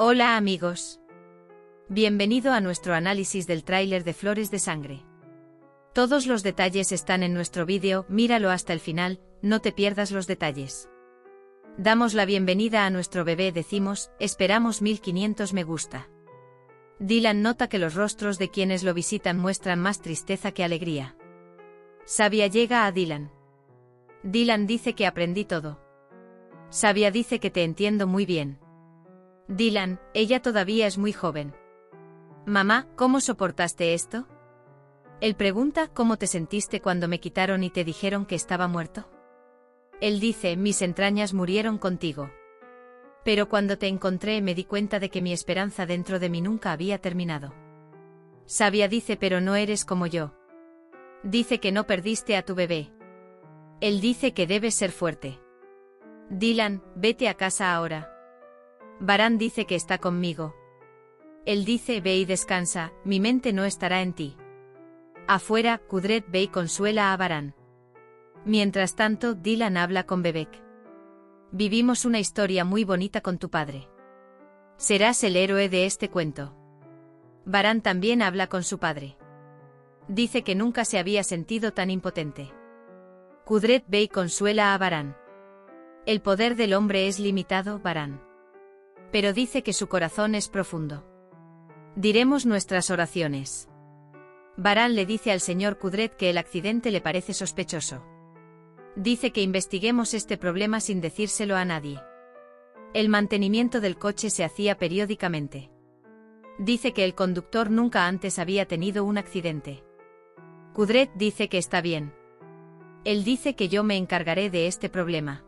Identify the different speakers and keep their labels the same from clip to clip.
Speaker 1: Hola amigos. Bienvenido a nuestro análisis del tráiler de Flores de Sangre. Todos los detalles están en nuestro vídeo, míralo hasta el final, no te pierdas los detalles. Damos la bienvenida a nuestro bebé, decimos, esperamos 1500 me gusta. Dylan nota que los rostros de quienes lo visitan muestran más tristeza que alegría. Sabia llega a Dylan. Dylan dice que aprendí todo. Sabia dice que te entiendo muy bien. Dylan, ella todavía es muy joven. Mamá, ¿cómo soportaste esto? Él pregunta cómo te sentiste cuando me quitaron y te dijeron que estaba muerto. Él dice, mis entrañas murieron contigo. Pero cuando te encontré me di cuenta de que mi esperanza dentro de mí nunca había terminado. Sabia dice, pero no eres como yo. Dice que no perdiste a tu bebé. Él dice que debes ser fuerte. Dylan, vete a casa ahora. Baran dice que está conmigo. Él dice, ve y descansa, mi mente no estará en ti. Afuera, Kudret ve y consuela a Baran. Mientras tanto, Dylan habla con Bebek. Vivimos una historia muy bonita con tu padre. Serás el héroe de este cuento. Baran también habla con su padre. Dice que nunca se había sentido tan impotente. Kudret ve y consuela a Baran. El poder del hombre es limitado, Baran. Pero dice que su corazón es profundo. Diremos nuestras oraciones. Baran le dice al señor Kudret que el accidente le parece sospechoso. Dice que investiguemos este problema sin decírselo a nadie. El mantenimiento del coche se hacía periódicamente. Dice que el conductor nunca antes había tenido un accidente. Kudret dice que está bien. Él dice que yo me encargaré de este problema.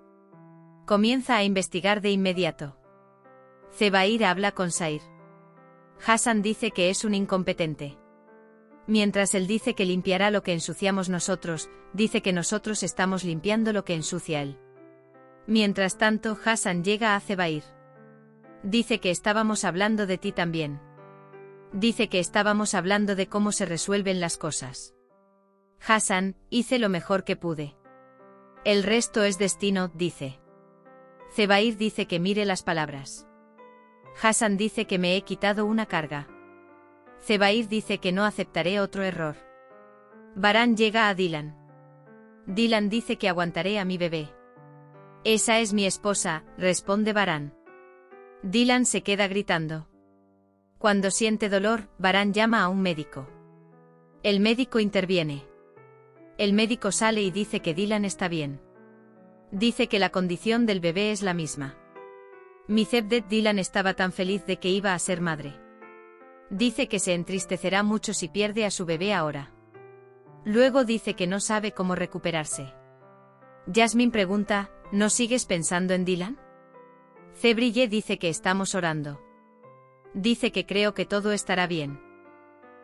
Speaker 1: Comienza a investigar de inmediato. Zebair habla con Sair. Hassan dice que es un incompetente. Mientras él dice que limpiará lo que ensuciamos nosotros, dice que nosotros estamos limpiando lo que ensucia él. Mientras tanto, Hassan llega a Zebair. Dice que estábamos hablando de ti también. Dice que estábamos hablando de cómo se resuelven las cosas. Hassan, hice lo mejor que pude. El resto es destino, dice. Zebair dice que mire las palabras. Hassan dice que me he quitado una carga. Zebair dice que no aceptaré otro error. Baran llega a Dylan. Dylan dice que aguantaré a mi bebé. Esa es mi esposa, responde Baran. Dylan se queda gritando. Cuando siente dolor, Baran llama a un médico. El médico interviene. El médico sale y dice que Dylan está bien. Dice que la condición del bebé es la misma. Mizebdet Dylan estaba tan feliz de que iba a ser madre. Dice que se entristecerá mucho si pierde a su bebé ahora. Luego dice que no sabe cómo recuperarse. Jasmine pregunta, ¿no sigues pensando en Dylan? Zebrille dice que estamos orando. Dice que creo que todo estará bien.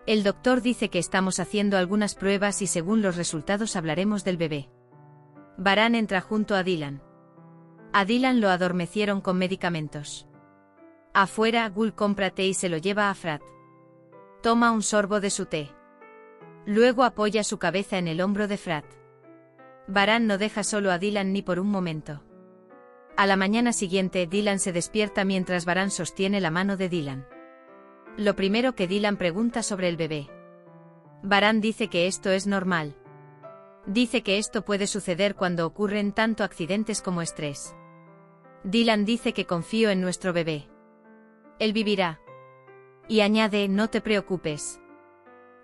Speaker 1: El doctor dice que estamos haciendo algunas pruebas y según los resultados hablaremos del bebé. Baran entra junto a Dylan. A Dylan lo adormecieron con medicamentos. Afuera, Gul compra té y se lo lleva a Frat. Toma un sorbo de su té. Luego apoya su cabeza en el hombro de Frat. Baran no deja solo a Dylan ni por un momento. A la mañana siguiente, Dylan se despierta mientras Baran sostiene la mano de Dylan. Lo primero que Dylan pregunta sobre el bebé. Baran dice que esto es normal. Dice que esto puede suceder cuando ocurren tanto accidentes como estrés. Dylan dice que confío en nuestro bebé. Él vivirá. Y añade, no te preocupes.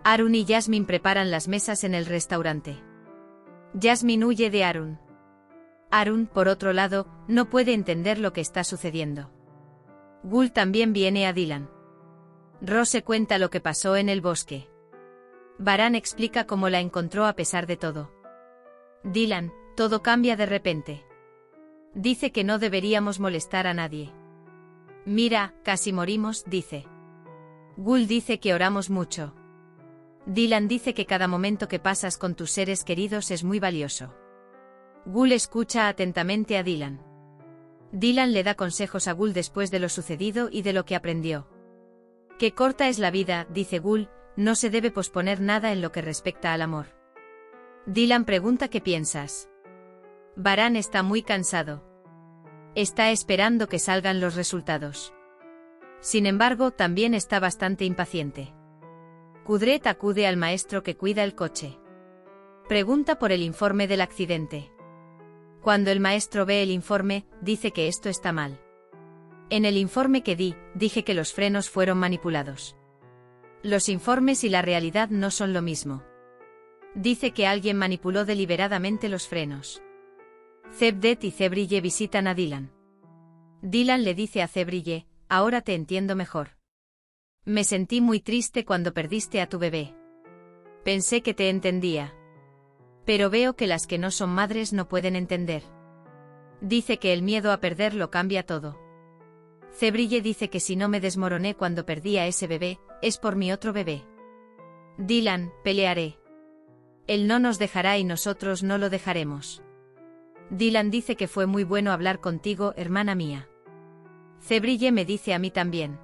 Speaker 1: Arun y Jasmine preparan las mesas en el restaurante. Jasmine huye de Arun. Arun, por otro lado, no puede entender lo que está sucediendo. Gul también viene a Dylan. Rose cuenta lo que pasó en el bosque. Baran explica cómo la encontró a pesar de todo. Dylan, todo cambia de repente. Dice que no deberíamos molestar a nadie. Mira, casi morimos, dice. Gul dice que oramos mucho. Dylan dice que cada momento que pasas con tus seres queridos es muy valioso. Gul escucha atentamente a Dylan. Dylan le da consejos a Gul después de lo sucedido y de lo que aprendió. Qué corta es la vida, dice Gul, no se debe posponer nada en lo que respecta al amor. Dylan pregunta qué piensas. Baran está muy cansado. Está esperando que salgan los resultados. Sin embargo, también está bastante impaciente. Kudret acude al maestro que cuida el coche. Pregunta por el informe del accidente. Cuando el maestro ve el informe, dice que esto está mal. En el informe que dije que los frenos fueron manipulados. Los informes y la realidad no son lo mismo. Dice que alguien manipuló deliberadamente los frenos. Cevdet y Cebrille visitan a Dylan. Dylan le dice a Cebrille, ahora te entiendo mejor. Me sentí muy triste cuando perdiste a tu bebé. Pensé que te entendía. Pero veo que las que no son madres no pueden entender. Dice que el miedo a perder lo cambia todo. Cebrille dice que si no me desmoroné cuando perdí a ese bebé, es por mi otro bebé. Dylan, pelearé. Él no nos dejará y nosotros no lo dejaremos. Dylan dice que fue muy bueno hablar contigo, hermana mía. Cebrille me dice a mí también.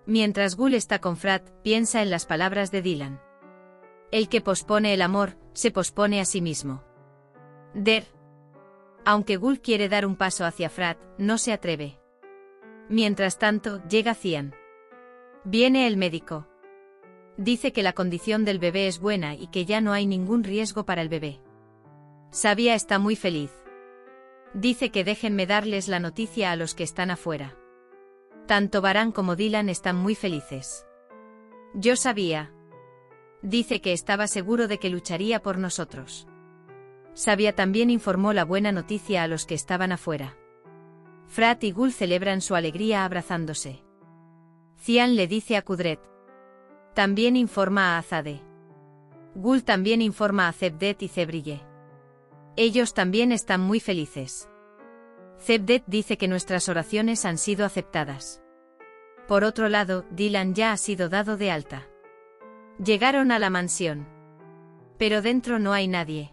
Speaker 1: Mientras Gul está con Frat, piensa en las palabras de Dylan. El que pospone el amor, se pospone a sí mismo. Aunque Gul quiere dar un paso hacia Frat, no se atreve. Mientras tanto, llega Cian. Viene el médico. Dice que la condición del bebé es buena y que ya no hay ningún riesgo para el bebé. Sabia está muy feliz. Dice que déjenme darles la noticia a los que están afuera. Tanto Baran como Dylan están muy felices. Yo sabía. Dice que estaba seguro de que lucharía por nosotros. Sabia también informó la buena noticia a los que estaban afuera. Frat y Gul celebran su alegría abrazándose. Cian le dice a Kudret. También informa a Azade. Gul también informa a Cevdet y Cebrille. Ellos también están muy felices. Cevdet dice que nuestras oraciones han sido aceptadas. Por otro lado, Dylan ya ha sido dado de alta. Llegaron a la mansión. Pero dentro no hay nadie.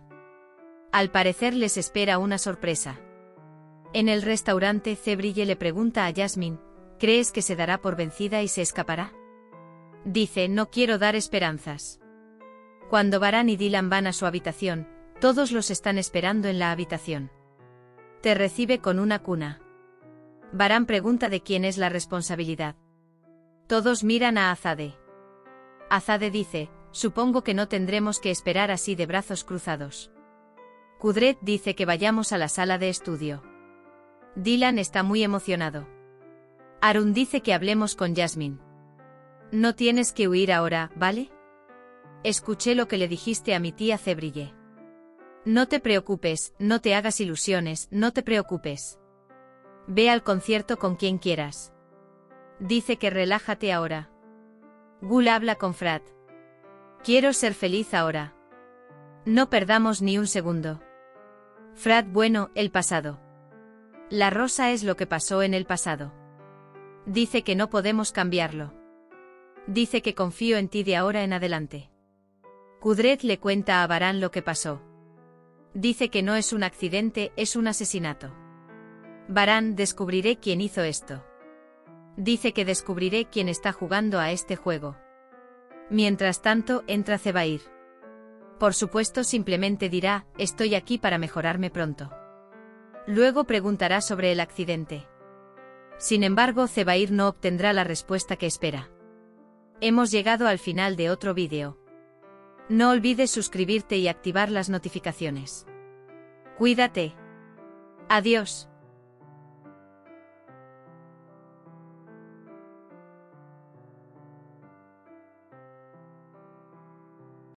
Speaker 1: Al parecer les espera una sorpresa. En el restaurante, Cebrille le pregunta a Jasmine, ¿crees que se dará por vencida y se escapará? Dice, no quiero dar esperanzas. Cuando Baran y Dylan van a su habitación, todos los están esperando en la habitación. Te recibe con una cuna. Baran pregunta de quién es la responsabilidad. Todos miran a Azade. Azade dice, supongo que no tendremos que esperar así de brazos cruzados. Kudret dice que vayamos a la sala de estudio. Dylan está muy emocionado. Arun dice que hablemos con Jasmine. No tienes que huir ahora, ¿vale? Escuché lo que le dijiste a mi tía Cebrille. No te preocupes, no te hagas ilusiones, no te preocupes. Ve al concierto con quien quieras. Dice que relájate ahora. Gul habla con Frat. Quiero ser feliz ahora. No perdamos ni un segundo. Frat, bueno, el pasado. La rosa es lo que pasó en el pasado. Dice que no podemos cambiarlo. Dice que confío en ti de ahora en adelante. Kudret le cuenta a Baran lo que pasó. Dice que no es un accidente, es un asesinato. Baran, descubriré quién hizo esto. Dice que descubriré quién está jugando a este juego. Mientras tanto, entra Zebair. Por supuesto, simplemente dirá, estoy aquí para mejorarme pronto. Luego preguntará sobre el accidente. Sin embargo, Zebair no obtendrá la respuesta que espera. Hemos llegado al final de otro vídeo. No olvides suscribirte y activar las notificaciones. Cuídate. Adiós.